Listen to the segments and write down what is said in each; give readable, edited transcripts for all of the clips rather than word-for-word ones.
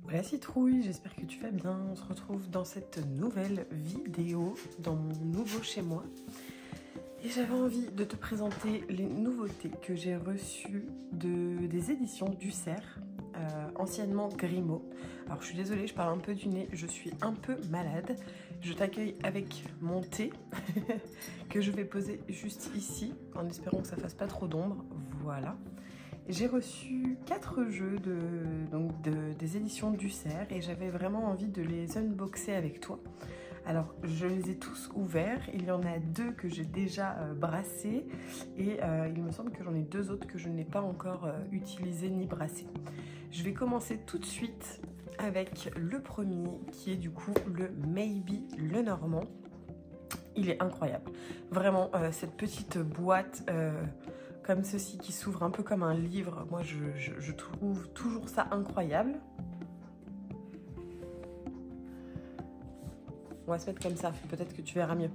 Voilà Citrouille, j'espère que tu vas bien. On se retrouve dans cette nouvelle vidéo, dans mon nouveau chez moi. Et j'avais envie de te présenter les nouveautés que j'ai reçues des éditions Dussert, anciennement Grimaud. Alors je suis désolée, je parle un peu du nez, je suis un peu malade. Je t'accueille avec mon thé que je vais poser juste ici, en espérant que ça fasse pas trop d'ombre. Voilà. J'ai reçu 4 jeux des éditions Dussert et j'avais vraiment envie de les unboxer avec toi. Alors, je les ai tous ouverts. Il y en a 2 que j'ai déjà brassés et il me semble que j'en ai 2 autres que je n'ai pas encore utilisés ni brassés. Je vais commencer tout de suite avec le premier qui est du coup le Maybe Le Normand. Il est incroyable. Vraiment, cette petite boîte comme ceci qui s'ouvre un peu comme un livre, moi je trouve toujours ça incroyable. On va se mettre comme ça, peut-être que tu verras mieux.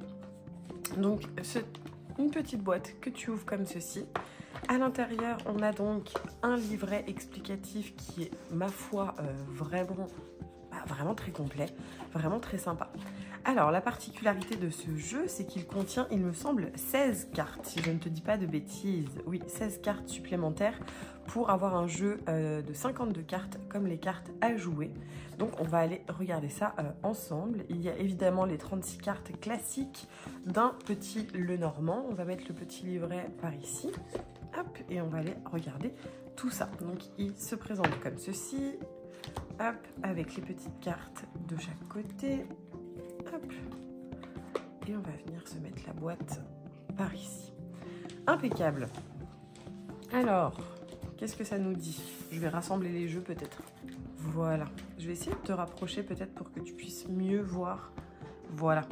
Donc, une petite boîte que tu ouvres comme ceci. À l'intérieur, on a donc un livret explicatif qui est, ma foi, vraiment très complet, vraiment très sympa. Alors, la particularité de ce jeu, c'est qu'il contient, il me semble, 16 cartes, si je ne te dis pas de bêtises. Oui, 16 cartes supplémentaires pour avoir un jeu de 52 cartes, comme les cartes à jouer. Donc, on va aller regarder ça ensemble. Il y a évidemment les 36 cartes classiques d'un petit Lenormand. On va mettre le petit livret par ici. Hop, et on va aller regarder tout ça. Donc, il se présente comme ceci. Hop, avec les petites cartes de chaque côté. Hop. Et on va venir se mettre la boîte par ici. Impeccable. Alors, qu'est-ce que ça nous dit? Je vais rassembler les jeux peut-être. Voilà. Je vais essayer de te rapprocher peut-être pour que tu puisses mieux voir. Voilà.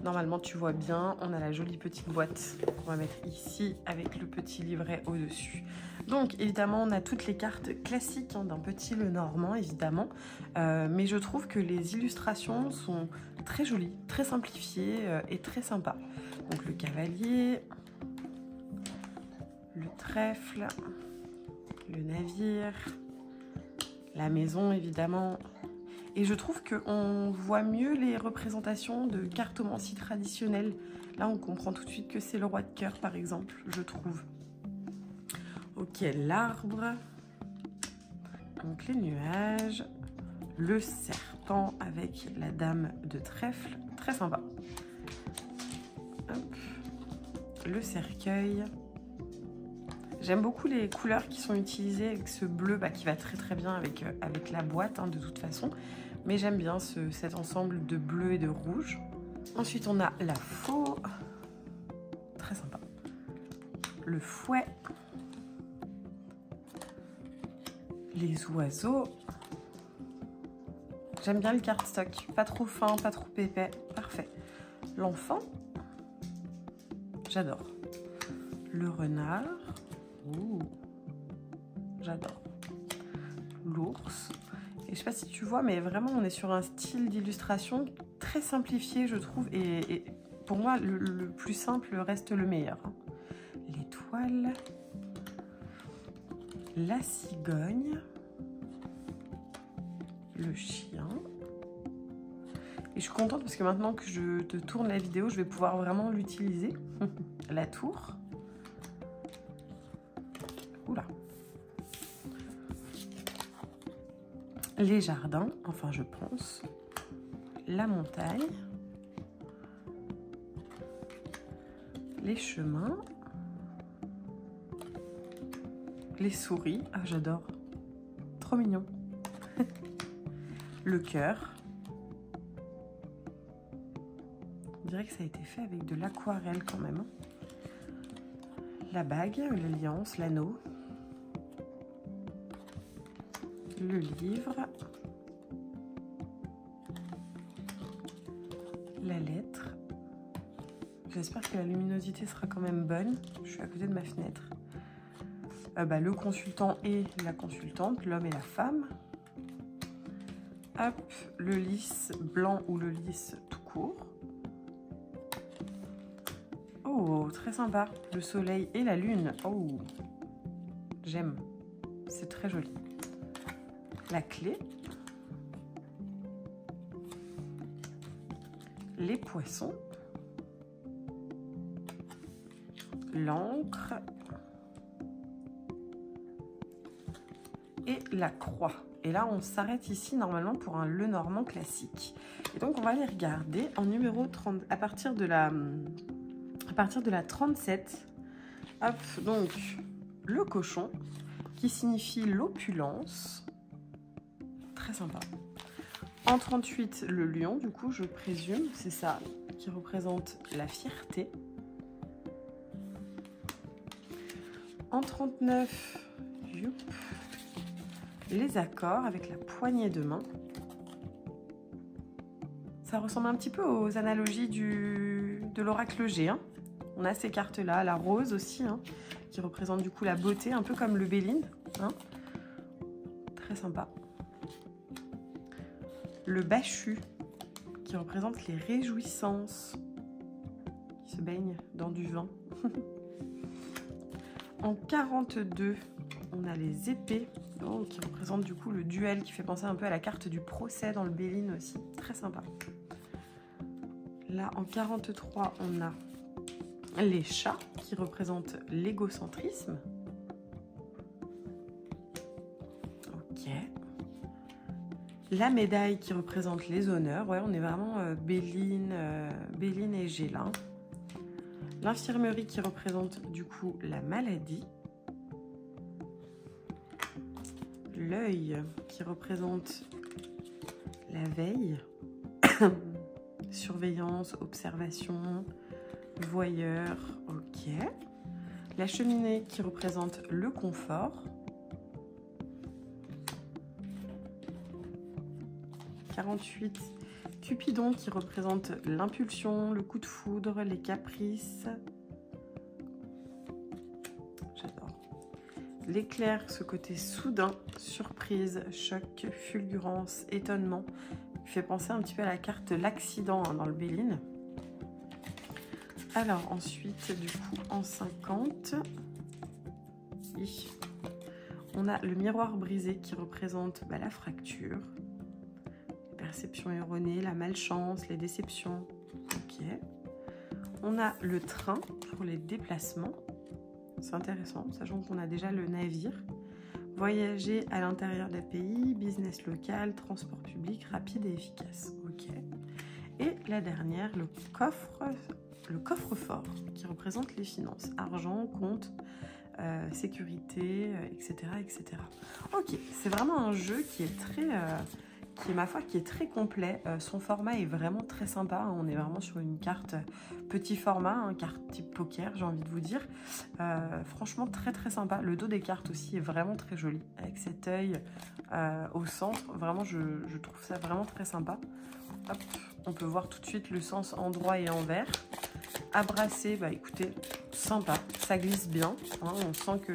Normalement, tu vois bien. On a la jolie petite boîte qu'on va mettre ici avec le petit livret au-dessus. Donc, évidemment, on a toutes les cartes classiques d'un petit Lenormand, évidemment. Mais je trouve que les illustrations sont très jolies, très simplifiées et très sympas. Donc, le cavalier, le trèfle, le navire, la maison, évidemment. Et je trouve qu'on voit mieux les représentations de cartomancie traditionnelle. Là, on comprend tout de suite que c'est le roi de cœur, par exemple, je trouve. Ok, l'arbre. Donc, les nuages. Le serpent avec la dame de trèfle. Très sympa. Hop. Le cercueil. J'aime beaucoup les couleurs qui sont utilisées avec ce bleu qui va très très bien avec la boîte de toute façon. Mais j'aime bien cet ensemble de bleu et de rouge. Ensuite, on a la faux. Très sympa. Le fouet. Les oiseaux. J'aime bien le cardstock. Pas trop fin, pas trop épais. Parfait. L'enfant. J'adore. Le renard. Ouh. J'adore. L'ours. Et je sais pas si tu vois, mais vraiment, on est sur un style d'illustration très simplifié, je trouve. Et pour moi, le plus simple reste le meilleur. L'étoile. La cigogne. Le chien. Et je suis contente parce que maintenant que je te tourne la vidéo, je vais pouvoir vraiment l'utiliser. La tour. Oula. Les jardins, enfin je pense. La montagne. Les chemins. Les souris. Ah, j'adore. Trop mignon. Le cœur. On dirait que ça a été fait avec de l'aquarelle quand même. La bague, l'alliance, l'anneau. Le livre. La lettre. J'espère que la luminosité sera quand même bonne. Je suis à côté de ma fenêtre. Le consultant et la consultante, l'homme et la femme. Hop, le lys blanc ou le lys tout court. Oh, très sympa. Le soleil et la lune. Oh, j'aime. C'est très joli. La clé. les poissons, l'encre et la croix. Et là, on s'arrête ici normalement pour un Lenormand classique. Et donc, on va les regarder en numéro 30, à partir de la 37. Hop, donc, le cochon, qui signifie l'opulence. Très sympa. En 38, le lion, du coup, je présume, c'est ça, qui représente la fierté. En 39, youp, les accords avec la poignée de main. Ça ressemble un petit peu aux analogies de l'oracle G. Hein. On a ces cartes-là, la rose aussi, hein, qui représente du coup la beauté, un peu comme le Béline. Hein. Très sympa. Le Bachu, qui représente les réjouissances, qui se baignent dans du vin. En 42, on a les épées, qui représentent du coup le duel, qui fait penser un peu à la carte du procès dans le Béline aussi. Très sympa. Là, en 43, on a les chats, qui représentent l'égocentrisme. Ok. La médaille qui représente les honneurs. Ouais, on est vraiment Béline et Gélin. L'infirmerie qui représente du coup la maladie. L'œil qui représente la veille. Surveillance, observation, voyeur. Ok. La cheminée qui représente le confort. 48, Cupidon qui représente l'impulsion, le coup de foudre, les caprices. J'adore. L'éclair, ce côté soudain, surprise, choc, fulgurance, étonnement. Il fait penser un petit peu à la carte l'accident hein, dans le Béline. Alors ensuite, du coup, en 50, on a le miroir brisé qui représente la fracture. Perception erronée, la malchance, les déceptions. Ok. On a le train pour les déplacements. C'est intéressant, sachant qu'on a déjà le navire. Voyager à l'intérieur d'un pays, business local, transport public rapide et efficace. Ok. Et la dernière, le coffre-fort qui représente les finances. Argent, compte, sécurité, etc., etc. Ok, c'est vraiment un jeu qui est très... qui est très complet. Son format est vraiment très sympa. Hein. On est vraiment sur une carte petit format, hein, carte type poker, j'ai envie de vous dire. Franchement, très très sympa. Le dos des cartes aussi est vraiment très joli, avec cet œil au centre. Vraiment, je trouve ça vraiment très sympa. Hop, on peut voir tout de suite le sens endroit et envers. À brasser, bah écoutez, sympa. Ça glisse bien. Hein. On sent que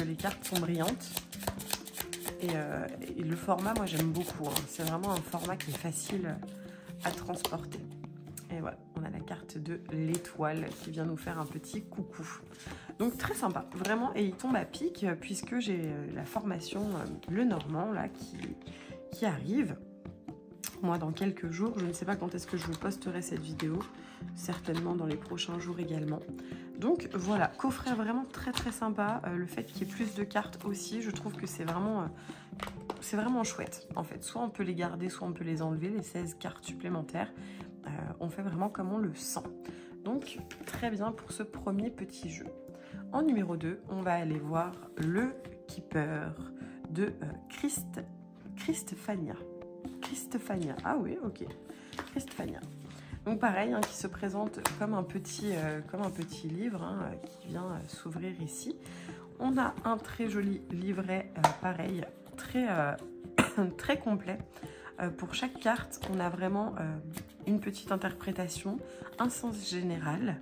les cartes sont brillantes. Et le format, moi j'aime beaucoup. Hein. C'est vraiment un format qui est facile à transporter. Et voilà, on a la carte de l'étoile qui vient nous faire un petit coucou. Donc très sympa, vraiment. Et il tombe à pic puisque j'ai la formation Lenormand là qui arrive. Moi dans quelques jours, je ne sais pas quand est-ce que je vous posterai cette vidéo. Certainement dans les prochains jours également. Donc voilà, coffret vraiment très très sympa. Le fait qu'il y ait plus de cartes aussi, je trouve que c'est vraiment chouette en fait. Soit on peut les garder, soit on peut les enlever, les 16 cartes supplémentaires. On fait vraiment comme on le sent. Donc très bien pour ce premier petit jeu. En numéro 2, on va aller voir le Keeper de Christefania. Christefania, ah oui, ok. Christefania. Donc pareil, hein, qui se présente comme un petit livre hein, qui vient s'ouvrir ici. On a un très joli livret, pareil, très complet. Pour chaque carte, on a vraiment une petite interprétation, un sens général.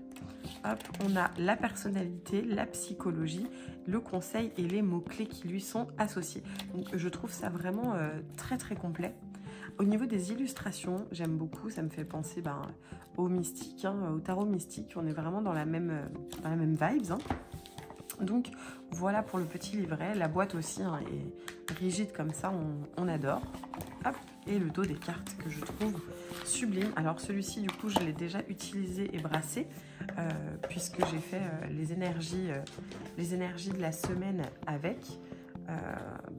Hop, on a la personnalité, la psychologie, le conseil et les mots-clés qui lui sont associés. Donc je trouve ça vraiment très très complet. Au niveau des illustrations, j'aime beaucoup, ça me fait penser au mystique, hein, au tarot mystique. On est vraiment dans la même vibes. Hein. Donc voilà pour le petit livret. La boîte aussi hein, est rigide comme ça, on adore. Hop, et le dos des cartes que je trouve sublime. Alors celui-ci, du coup, je l'ai déjà utilisé et brassé, puisque j'ai fait les énergies de la semaine avec.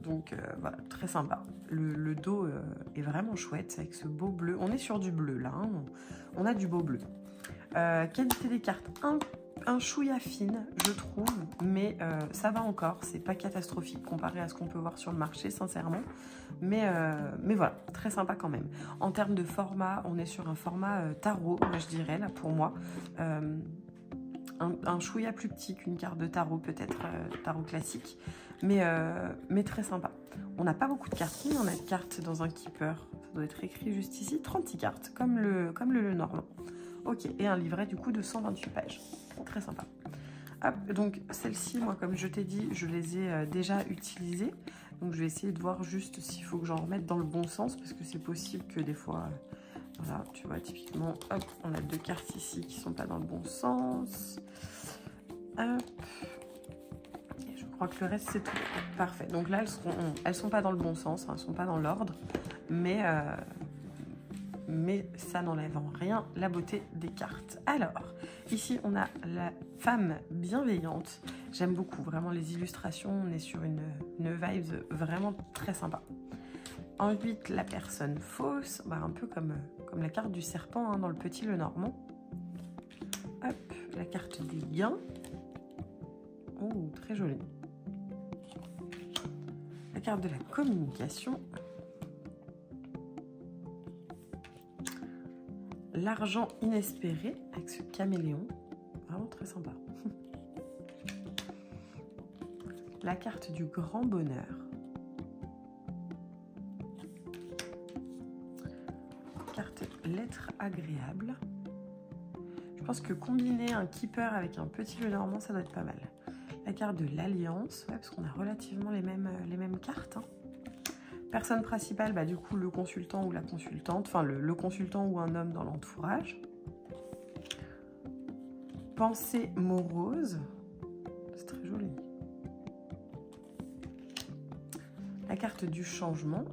Donc voilà, très sympa. Le dos est vraiment chouette avec ce beau bleu. On est sur du bleu là, hein. On a du beau bleu. Qualité des cartes, un chouïa fine, je trouve, mais ça va encore. C'est pas catastrophique comparé à ce qu'on peut voir sur le marché, sincèrement. Mais voilà, très sympa quand même. En termes de format, on est sur un format tarot, je dirais, là, pour moi. Un chouïa plus petit qu'une carte de tarot, peut-être tarot classique, mais très sympa. On n'a pas beaucoup de cartes, mais on a de cartes dans un keeper. Ça doit être écrit juste ici, 36 cartes, comme le normand. Ok, et un livret du coup de 128 pages. Très sympa. Hop, donc celles-ci, moi, comme je t'ai dit, je les ai déjà utilisées. Donc je vais essayer de voir juste s'il faut que j'en remette dans le bon sens, parce que c'est possible que des fois... Voilà, tu vois, typiquement, hop, on a deux cartes ici qui sont pas dans le bon sens. Hop. Et je crois que le reste, c'est tout. Parfait. Donc là, elles sont pas dans le bon sens, hein, elles sont pas dans l'ordre, mais ça n'enlève en rien la beauté des cartes. Alors, ici, on a la femme bienveillante. J'aime beaucoup, vraiment, les illustrations. On est sur une vibe vraiment très sympa. Ensuite, la personne fausse, bah, un peu comme la carte du serpent, hein, dans le petit Lenormand. Hop, la carte des gains. Oh, très jolie. La carte de la communication. L'argent inespéré, avec ce caméléon. Vraiment très sympa. La carte du grand bonheur. Carte lettre agréable. Je pense que combiner un keeper avec un petit Lenormand, ça doit être pas mal. La carte de l'alliance, ouais, parce qu'on a relativement les mêmes cartes, hein. Personne principale, bah, du coup le consultant ou la consultante, enfin le consultant ou un homme dans l'entourage. Pensée morose, c'est très joli. La carte du changement.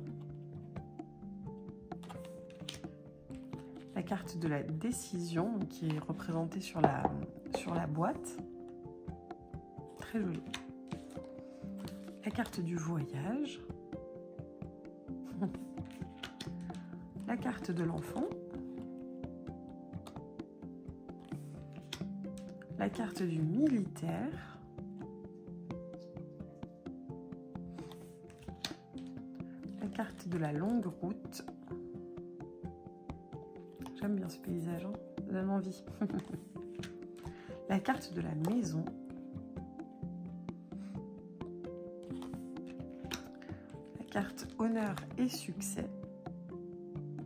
La carte de la décision qui est représentée sur la boîte. Très jolie. La carte du voyage. La carte de l'enfant. La carte du militaire. La carte de la longue route. J'aime bien ce paysage, hein, ça donne envie. La carte de la maison. La carte honneur et succès.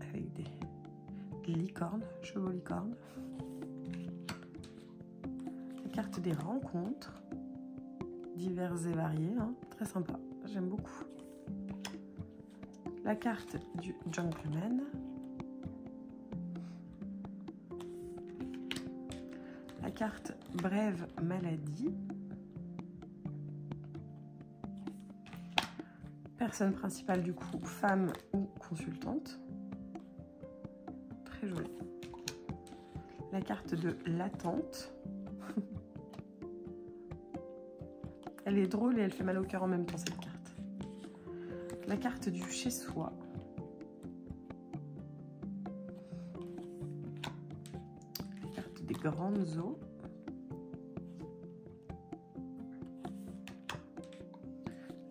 Avec des licornes, chevaux licornes. La carte des rencontres. Diverses et variées, hein, très sympa, j'aime beaucoup. La carte du gentleman. La carte brève maladie. Personne principale du coup, femme ou consultante. Très jolie. La carte de l'attente. Elle est drôle et elle fait mal au cœur en même temps, cette carte. La carte du chez-soi. La carte des grandes eaux.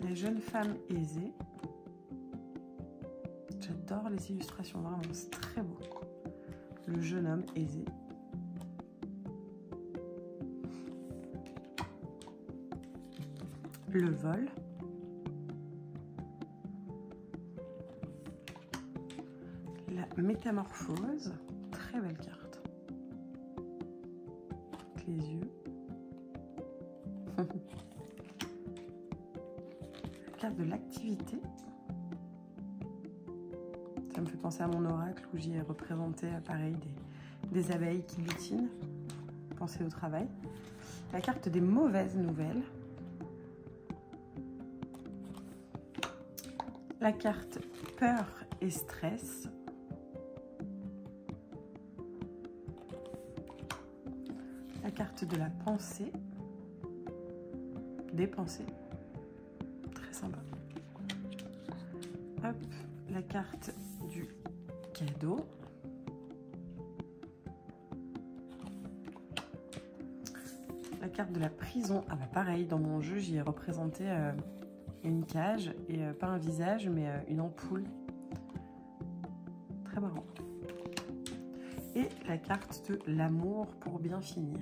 La jeune femme aisée. J'adore les illustrations, vraiment, c'est très beau. Le jeune homme aisé. Le vol. La métamorphose. Très belle carte. Avec les yeux. La carte de l'activité. Ça me fait penser à mon oracle où j'y ai représenté, pareil, des abeilles qui butinent. Penser au travail. La carte des mauvaises nouvelles. La carte peur et stress. La carte de la pensée. Des pensées. Très sympa. Hop, la carte du cadeau. La carte de la prison. Ah bah pareil, dans mon jeu, j'y ai représenté une cage et pas un visage, mais une ampoule. Très marrant. Et la carte de l'amour pour bien finir.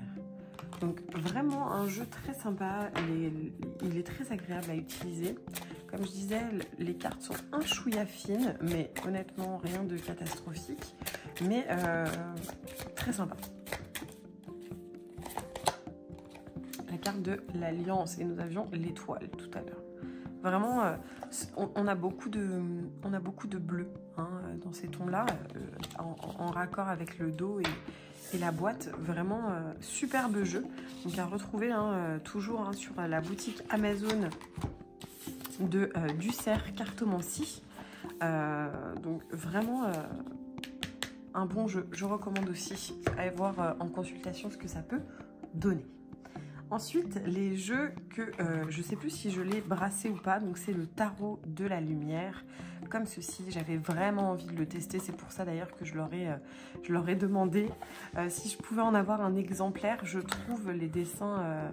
Donc vraiment un jeu très sympa, il est très agréable à utiliser. Comme je disais, les cartes sont un chouïa fines, mais honnêtement rien de catastrophique, mais très sympa. La carte de l'alliance, et nous avions l'étoile tout à l'heure. Vraiment, on a beaucoup de bleu hein, dans ces tons-là, en raccord avec le dos et la boîte. Vraiment superbe jeu. Donc à retrouver hein, toujours hein, sur la boutique Amazon de Ducerre Cartomancie. Donc vraiment un bon jeu. Je recommande aussi. Allez voir en consultation ce que ça peut donner. Ensuite, les jeux que je ne sais plus si je l'ai brassé ou pas, donc c'est le tarot de la lumière, comme ceci. J'avais vraiment envie de le tester, c'est pour ça d'ailleurs que je leur ai demandé si je pouvais en avoir un exemplaire. Je trouve les dessins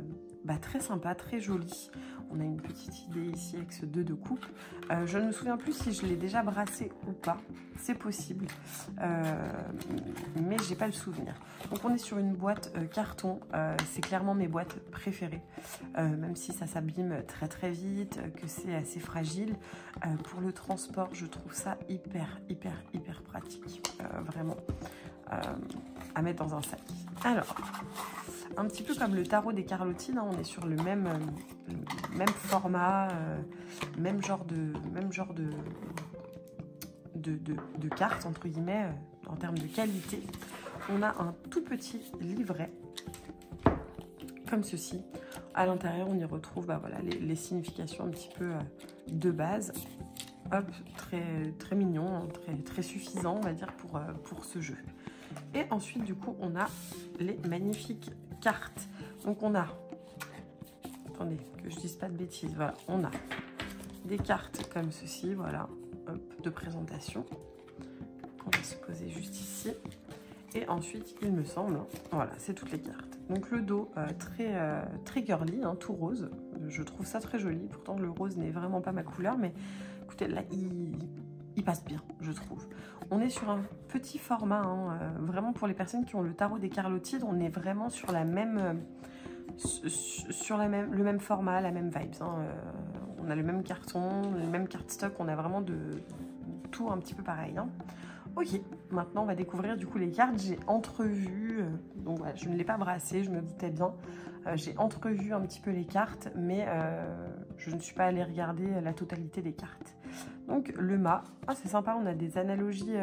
très sympas, très jolis. On a une petite idée ici avec ce 2 de coupe. Je ne me souviens plus si je l'ai déjà brassé ou pas. C'est possible, mais j'ai pas le souvenir. Donc on est sur une boîte carton. C'est clairement mes boîtes préférées, même si ça s'abîme très très vite, que c'est assez fragile. Pour le transport, je trouve ça hyper pratique, vraiment à mettre dans un sac. Alors, un petit peu comme le tarot des Carlottines, hein, on est sur le même format, même genre de cartes, entre guillemets, en termes de qualité. On a un tout petit livret, comme ceci. À l'intérieur, on y retrouve voilà, les significations un petit peu de base. Hop, très mignon, hein, très suffisant, on va dire, pour ce jeu. Et ensuite, du coup, on a les magnifiques cartes. Donc, on a... Attendez, que je dise pas de bêtises. Voilà, on a des cartes comme ceci, voilà, hop, de présentation. On va se poser juste ici. Et ensuite, il me semble, voilà, c'est toutes les cartes. Donc, le dos très girly, hein, tout rose. Je trouve ça très joli. Pourtant, le rose n'est vraiment pas ma couleur, mais écoutez, là, il passe bien, je trouve. On est sur un petit format, hein, vraiment pour les personnes qui ont le tarot des Carlottides, on est vraiment sur le même format, la même vibes. Hein. On a le même carton, le même cardstock, on a vraiment de tout un petit peu pareil. Hein. Ok, maintenant on va découvrir du coup les cartes. J'ai entrevu, donc voilà, je ne l'ai pas brassé, je me doutais bien. J'ai entrevu un petit peu les cartes, mais je ne suis pas allée regarder la totalité des cartes. Donc le mât, c'est sympa, on a des analogies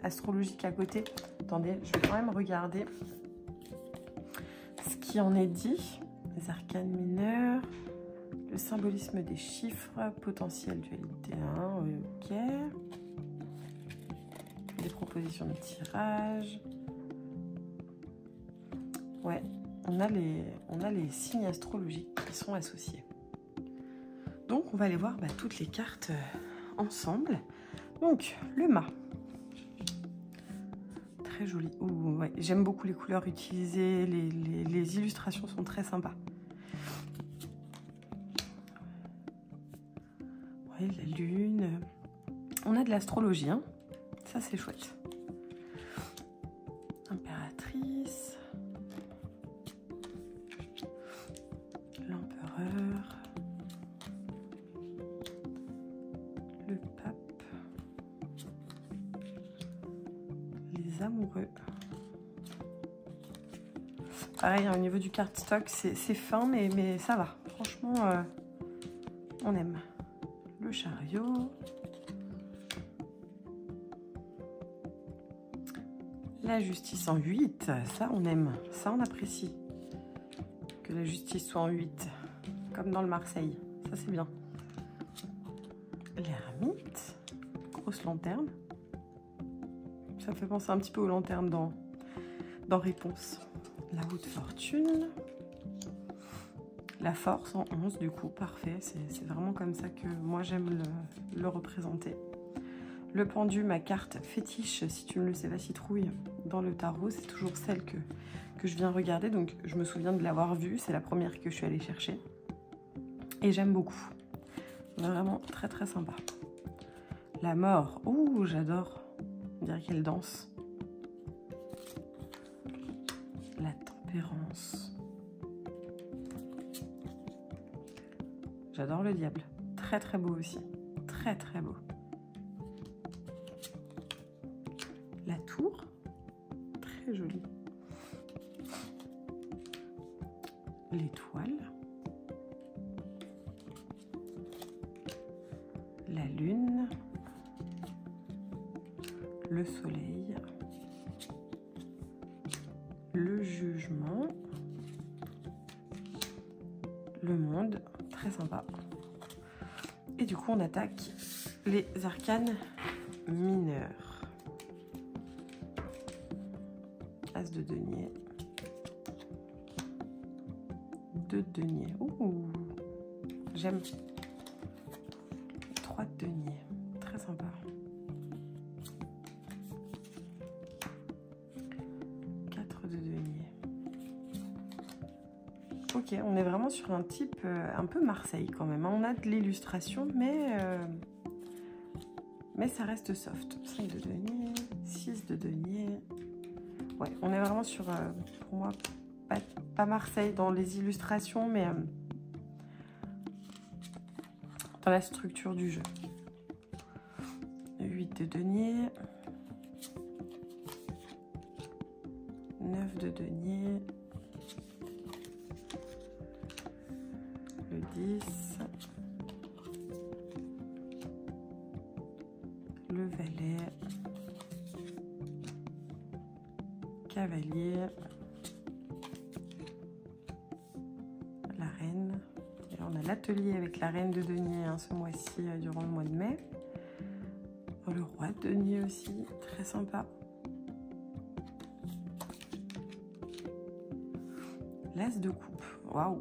astrologiques à côté. Attendez, je vais quand même regarder ce qui en est dit. Les arcanes mineures, le symbolisme des chiffres, potentiel dualité 1, ok. Des propositions de tirage. Ouais, on a les signes astrologiques qui sont associés. Donc, on va aller voir toutes les cartes ensemble. Donc, le mât. Très joli. Ouais, j'aime beaucoup les couleurs utilisées. Les illustrations sont très sympas. Ouais, la lune. On a de l'astrologie, hein. Ça, c'est chouette. Impératrice. L'empereur. Le pape. Les amoureux. Pareil, au niveau du cardstock, c'est fin, mais ça va. Franchement, on aime. Le chariot. La justice en 8, ça on aime, ça on apprécie. Que la justice soit en 8, comme dans le Marseille, ça c'est bien. L'ermite. fausse lanterne. Ça me fait penser un petit peu aux lanternes dans Réponse. La roue de fortune. La force en 11 du coup, parfait. C'est vraiment comme ça que moi j'aime le représenter. Le pendu, ma carte fétiche, si tu ne le sais pas, citrouille, dans le tarot, c'est toujours celle que je viens regarder. Donc je me souviens de l'avoir vue, c'est la première que je suis allée chercher. Et j'aime beaucoup. Vraiment très très sympa. La mort, ouh, j'adore. On dirait qu'elle danse. La tempérance. J'adore le diable. Très très beau aussi. Très très beau. La tour. Très jolie. L'étoile. La lune. Le soleil. Le jugement. Le monde. Très sympa. Et du coup, on attaque les arcanes mineurs. As de denier. 2 de denier. Ouh, j'aime. 3 de denier. Très sympa. 4 de denier. Ok, on est vraiment sur un type un peu Marseille quand même. On a de l'illustration, mais ça reste soft. 5 de denier, 6 de denier. Ouais, on est vraiment sur, pour moi, pas Marseille dans les illustrations, mais dans la structure du jeu. 8 de denier. 9 de denier. Le 10. Le valet. Cavalier. La reine. Et on a l'atelier avec la reine de denier hein, ce mois-ci durant le mois de mai. Le roi de denier aussi, très sympa. L'as de coupe, waouh.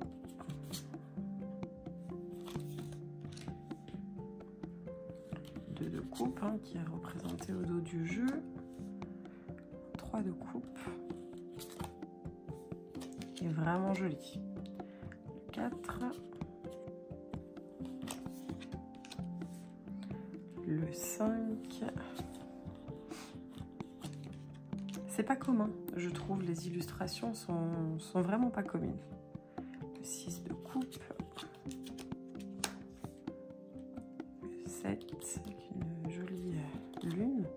Deux de coupe hein, qui est représenté au dos du jeu. 3 de coupe. Qui est vraiment joli. 4. Le 5. C'est pas commun, je trouve. Les illustrations sont vraiment pas communes. Le 6 de coupe. Le 7 avec une jolie lune.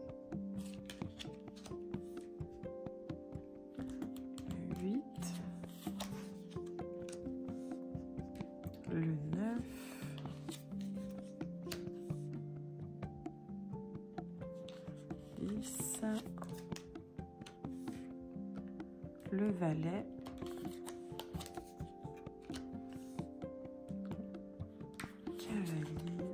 Le 8. Le 9. Le valet, cavalier,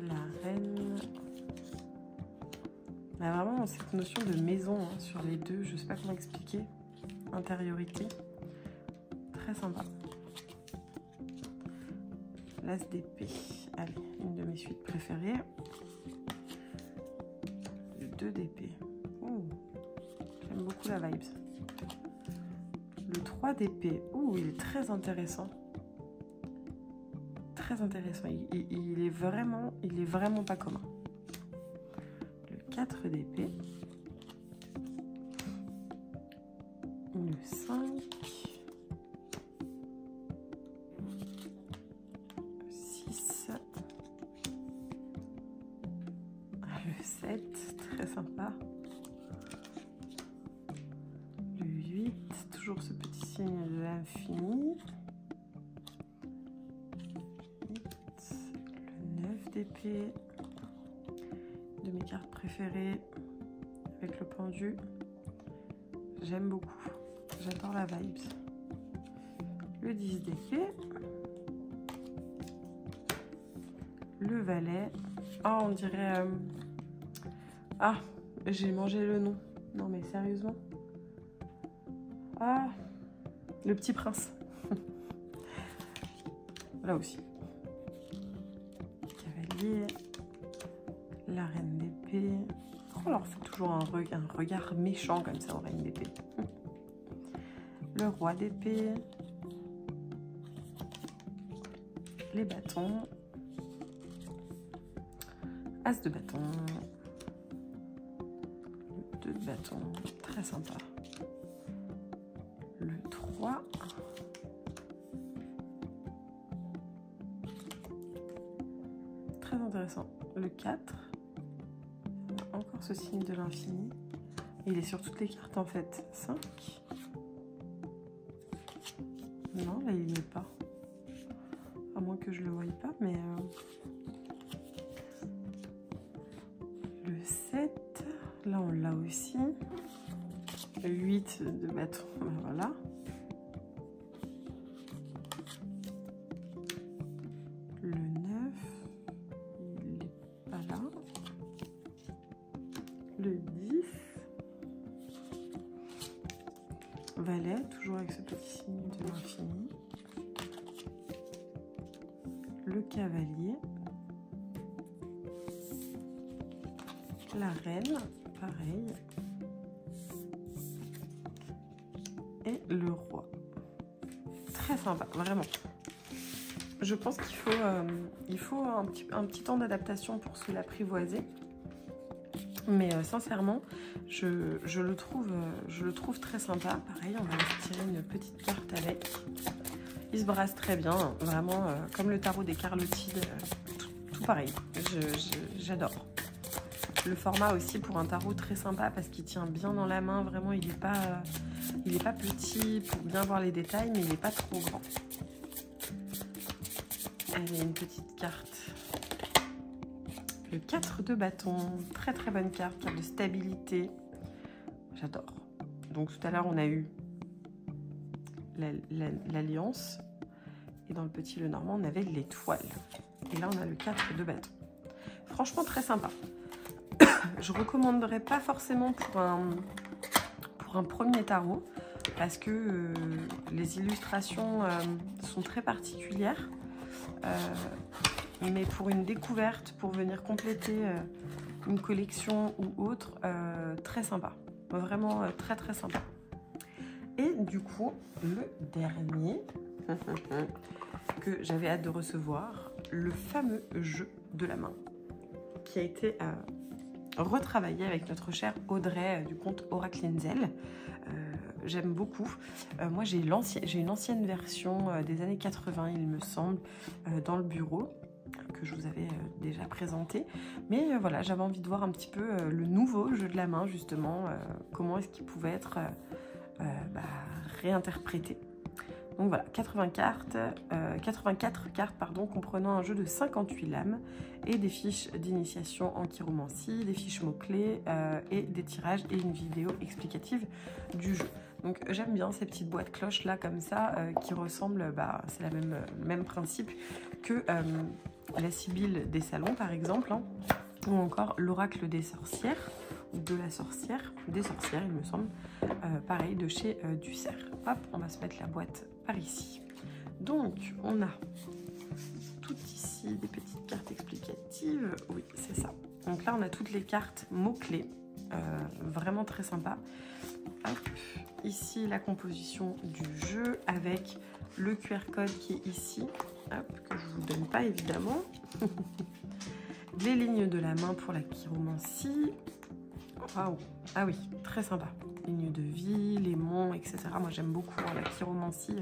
la reine. On a vraiment cette notion de maison hein, sur les deux, je sais pas comment expliquer. Intériorité, très sympa. L'as d'épée, allez, une de mes suites préférées. Le 2 d'épée. J'aime beaucoup la vibe. Le 3 d'épée. Ouh, il est très intéressant. Très intéressant. Il est vraiment pas commun. Le 4 d'épée. Le 5. Le 6. Le 7. Très sympa. Le 8, toujours ce petit signe de l'infini. Le 9 d'épée. De mes cartes préférées. Avec le pendu. J'aime beaucoup. J'adore la vibe. Le 10 d'épée. le valet. Oh, on dirait... Ah, j'ai mangé le nom. Non, mais sérieusement. Ah, le petit prince. Là aussi. Cavalier. La reine d'épée. Oh, on leur fait toujours un regard méchant comme ça aux reines d'épée. Le roi d'épée. Les bâtons. As de bâton. Le 2 de bâton. Très sympa. Le 3. Très intéressant. Le 4. Encore ce signe de l'infini. Il est sur toutes les cartes en fait. 5. Non, là il n'y est pas. À moins que je le voie pas, mais... Le 7. Là on l'a aussi. Le 8 de bâton. Voilà. Le 9. Il n'est pas là. Le 10. Valet, toujours avec ce petit signe de l'infini. Le cavalier. La reine, pareil. Et le roi. Très sympa, vraiment. Je pense qu'il faut un petit temps d'adaptation pour se l'apprivoiser. Mais sincèrement, je le trouve très sympa. Pareil, on va tirer une petite carte avec. Il se brasse très bien, vraiment comme le tarot des Carlotides, tout pareil. J'adore. Le format aussi pour un tarot très sympa parce qu'il tient bien dans la main. Vraiment, il n'est pas petit pour bien voir les détails, mais il n'est pas trop grand. Elle est une petite carte. Le 4 de bâton, très très bonne carte, carte de stabilité. J'adore. Donc tout à l'heure, on a eu l'alliance. Et dans le petit le normand, on avait l'étoile. Et là, on a le 4 de bâton. Franchement, très sympa. Je ne recommanderais pas forcément pour un premier tarot parce que les illustrations sont très particulières. Mais pour une découverte, pour venir compléter une collection ou autre, très sympa. Vraiment très très sympa. Et du coup, le dernier que j'avais hâte de recevoir, le fameux jeu de la main qui a été retravaillé avec notre chère Audrey du compte Oracle Linzel. J'aime beaucoup. Moi, j'ai une ancienne version des années 80, il me semble, dans le bureau, que je vous avais déjà présenté. Mais voilà, j'avais envie de voir un petit peu le nouveau jeu de la main, justement, comment est-ce qu'il pouvait être réinterprété. Donc voilà, 84 cartes, comprenant un jeu de 58 lames et des fiches d'initiation en chiromancie, des fiches mots-clés et des tirages et une vidéo explicative du jeu. Donc j'aime bien ces petites boîtes cloches là comme ça qui ressemblent, c'est le même principe que la Sibylle des salons par exemple, hein, ou encore l'oracle des sorcières, ou de la sorcière, des sorcières il me semble, pareil de chez Dussert. Hop, on va se mettre la boîte par ici. Donc on a tout ici des petites cartes explicatives, oui c'est ça. Donc là on a toutes les cartes mots-clés, vraiment très sympa. Hop. Ici la composition du jeu avec le QR code qui est ici, hop, que je ne vous donne pas évidemment. Les lignes de la main pour la chiromancie. Waouh. Ah oui, très sympa. Lignes de vie, les monts, etc. Moi j'aime beaucoup la chiromancie.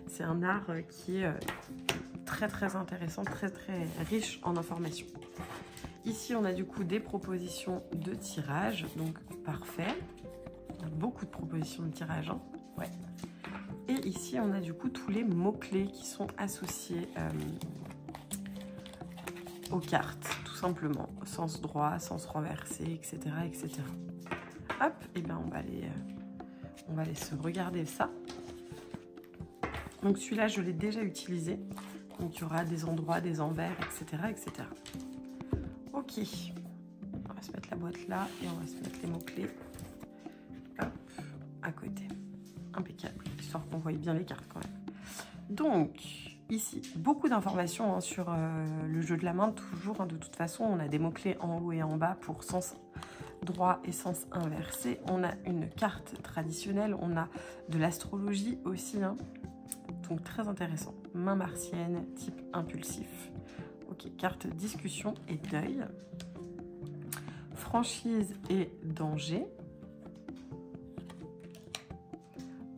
C'est un art qui est très très intéressant, très très riche en informations. Ici on a du coup des propositions de tirage, donc parfait. On a beaucoup de propositions de tirage, hein. Ouais. Et ici on a du coup tous les mots-clés qui sont associés aux cartes, tout simplement. Sens droit, sens renversé, etc. etc. Hop, et bien on va aller se regarder ça. Donc celui-là je l'ai déjà utilisé. Donc il y aura des endroits, des envers, etc. etc. Ok. On va se mettre la boîte là et on va se mettre les mots-clés. Hop, à côté. Impeccable, histoire qu'on voie bien les cartes quand même. Donc, ici, beaucoup d'informations hein, sur le jeu de la main, toujours. Hein, de toute façon, on a des mots-clés en haut et en bas pour sens droit et sens inversé. On a une carte traditionnelle, on a de l'astrologie aussi. Hein, donc, très intéressant. Main martienne, type impulsif. Ok, carte discussion et deuil. Franchise et danger.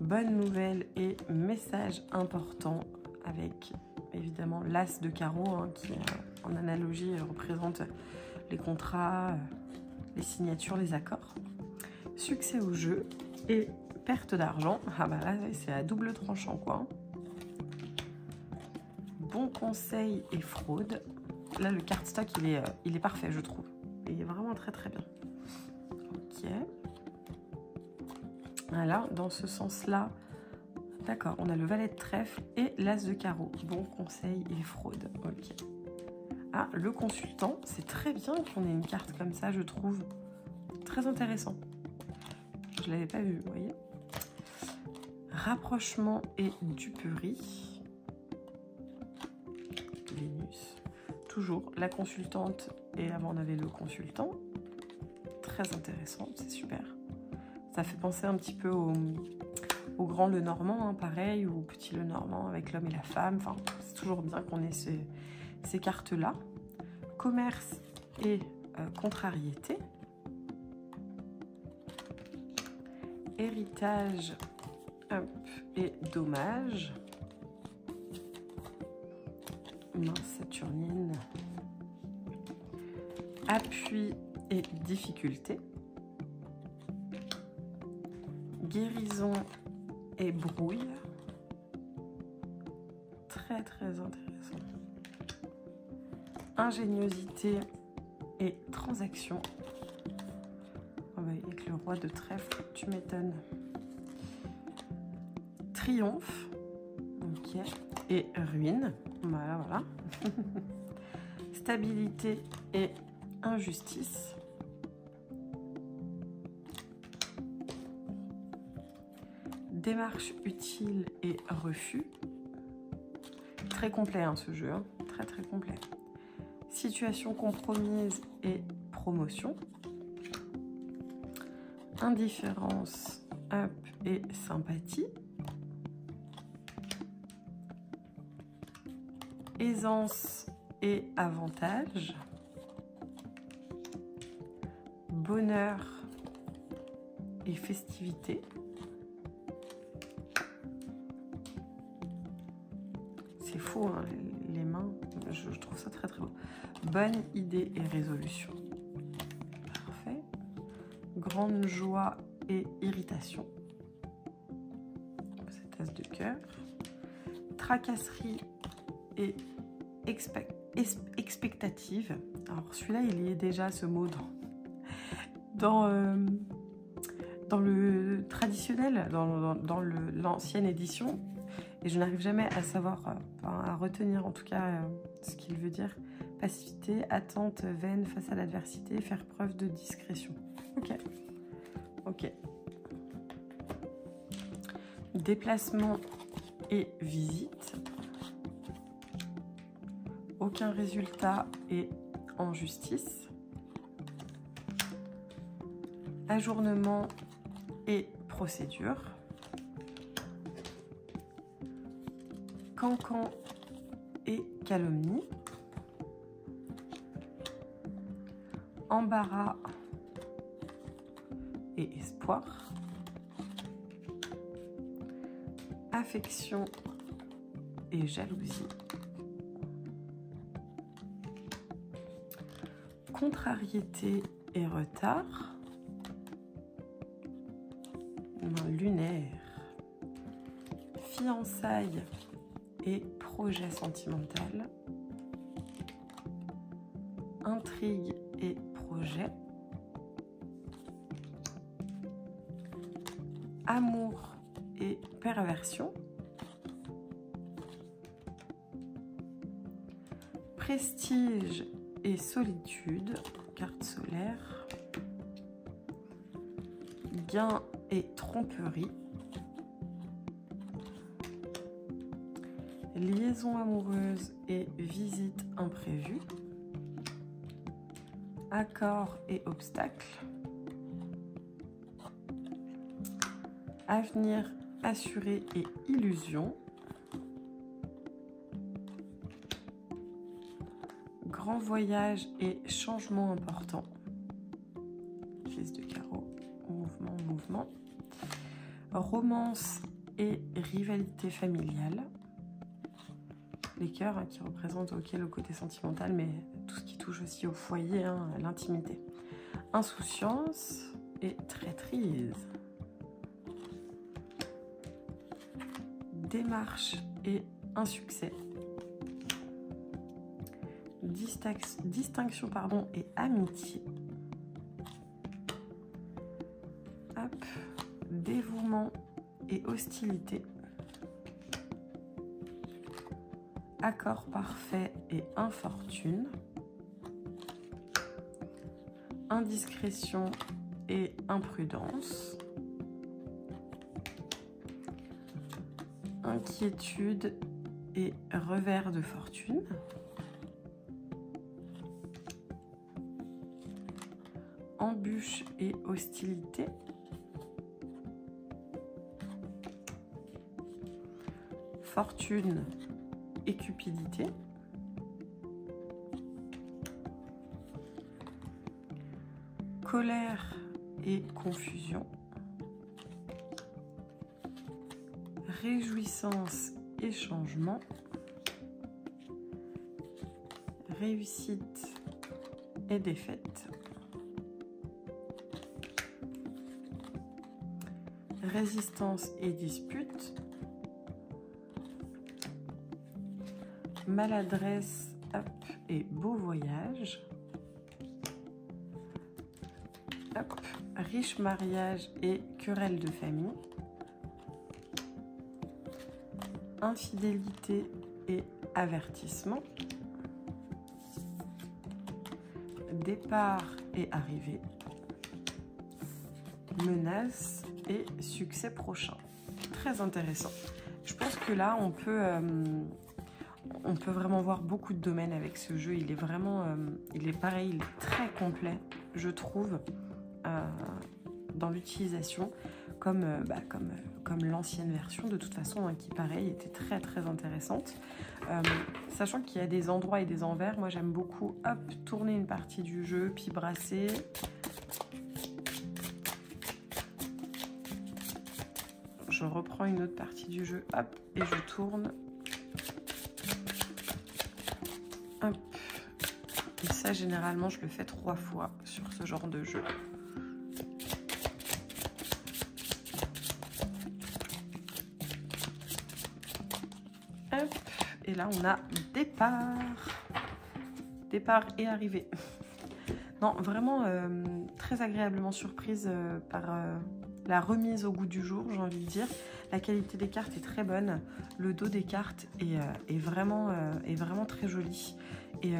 Bonne nouvelle et message important avec évidemment l'as de carreau hein, qui en analogie représente les contrats, les signatures, les accords. Succès au jeu et perte d'argent. Ah bah là c'est à double tranchant quoi. Bon conseil et fraude. Là le cardstock il est parfait je trouve. Il est vraiment très très bien. Ok. Voilà, dans ce sens-là, d'accord, on a le valet de trèfle et l'as de carreau. Bon conseil et fraude, ok. Ah, le consultant, c'est très bien qu'on ait une carte comme ça, je trouve. Très intéressant. Je ne l'avais pas vu, vous voyez. Rapprochement et duperie. Vénus. Toujours la consultante et avant on avait le consultant. Très intéressant, c'est super. Ça fait penser un petit peu au grand Lenormand, hein, pareil, ou au petit Lenormand avec l'homme et la femme. Enfin, c'est toujours bien qu'on ait ces cartes-là. Commerce et contrariété. Héritage hop, et dommage. Main saturnine. Appui et difficulté. Guérison et brouille. Très très intéressant. Ingéniosité et transaction. Oh bah, avec le roi de trèfle, tu m'étonnes. Triomphe. Ok. Et ruine. Voilà, voilà. Stabilité et injustice. Démarche utile et refus. Très complet hein, ce jeu, hein. Très très complet. Situation compromise et promotion. Indifférence hop, et sympathie. Aisance et avantage. Bonheur et festivité. C'est fou, hein, les mains, je trouve ça très très beau. Bonne idée et résolution. Parfait. Grande joie et irritation. Cette as de cœur. Tracasserie et expectative. Alors celui-là, il y est déjà ce mot dans le traditionnel, dans l'ancienne édition. Et je n'arrive jamais à savoir, à retenir en tout cas ce qu'il veut dire. Passivité, attente vaine face à l'adversité, faire preuve de discrétion. Ok. Ok. Déplacement et visite. Aucun résultat et en justice. Ajournement et procédure. Cancan et calomnie. Embarras et espoir. Affection et jalousie. Contrariété et retard. Main lunaire. Fiançailles et projet sentimental. Intrigue et projet. Amour et perversion. Prestige et solitude, carte solaire. Gain et tromperie. Liaison amoureuse et visite imprévue. Accord et obstacle. Avenir assuré et illusion. Grand voyage et changement important. Fils de carreau, mouvement, mouvement. Romance et rivalité familiale. Les cœurs qui représentent le côté sentimental, mais tout ce qui touche aussi au foyer, l'intimité. Insouciance et traîtrise. Démarche et insuccès. Distinction et amitié. Hop. Dévouement et hostilité. Accord parfait et infortune. Indiscrétion et imprudence. Inquiétude et revers de fortune. Embûche et hostilité. Fortune et cupidité. Colère et confusion. Réjouissance et changement. Réussite et défaite. Résistance et dispute. Maladresse et beau voyage. Hop. Riche mariage et querelle de famille. Infidélité et avertissement. Départ et arrivée. Menace et succès prochain. Très intéressant. Je pense que là, on peut vraiment voir beaucoup de domaines avec ce jeu. Il est vraiment, il est pareil, il est très complet, je trouve, dans l'utilisation, comme l'ancienne version, de toute façon, qui, pareil, était très, très intéressante. Sachant qu'il y a des endroits et des envers, moi, j'aime beaucoup, hop, tourner une partie du jeu, puis brasser. Je reprends une autre partie du jeu, hop, et je tourne. Hop. Et ça, généralement, je le fais 3 fois sur ce genre de jeu. Hop. Et là, on a départ. Départ et arrivée. Non, vraiment très agréablement surprise par la remise au goût du jour, j'ai envie de dire. La qualité des cartes est très bonne. Le dos des cartes est vraiment très joli. Et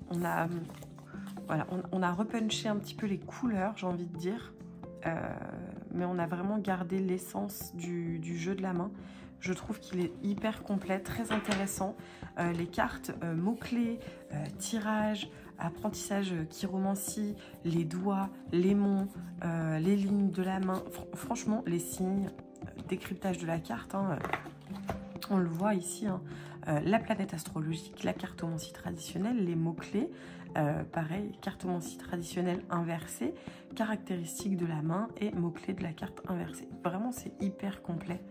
on a repunché un petit peu les couleurs, j'ai envie de dire. Mais on a vraiment gardé l'essence du jeu de la main. Je trouve qu'il est hyper complet, très intéressant. Les cartes, mots-clés, tirage, apprentissage, chiromancie, les doigts, les monts, les lignes de la main. Franchement, les signes, décryptage de la carte, on le voit ici, la planète astrologique, la cartomancie traditionnelle, les mots-clés, pareil, cartomancie traditionnelle inversée, caractéristiques de la main et mots-clés de la carte inversée. Vraiment, c'est hyper complet.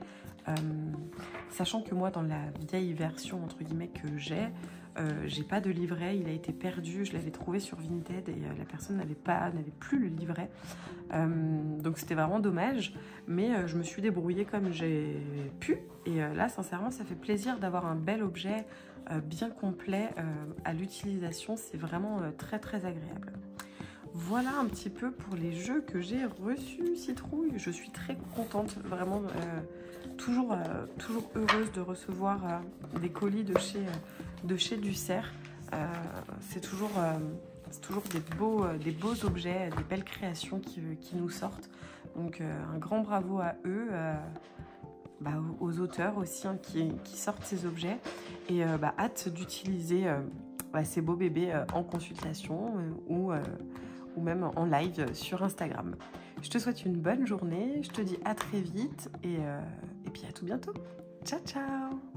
Sachant que moi, dans la vieille version, entre guillemets, que j'ai pas de livret, il a été perdu, je l'avais trouvé sur Vinted et la personne n'avait plus le livret. Donc c'était vraiment dommage, mais je me suis débrouillée comme j'ai pu. Et là, sincèrement, ça fait plaisir d'avoir un bel objet bien complet à l'utilisation. C'est vraiment très très agréable. Voilà un petit peu pour les jeux que j'ai reçus, Citrouille. Je suis très contente, vraiment toujours heureuse de recevoir des colis de chez Ducerre. c'est toujours des beaux objets, des belles créations qui nous sortent. Donc un grand bravo à eux, aux auteurs aussi hein, qui sortent ces objets. Et hâte d'utiliser ces beaux bébés en consultation ou même en live sur Instagram. Je te souhaite une bonne journée, je te dis à très vite et puis à tout bientôt. Ciao ciao.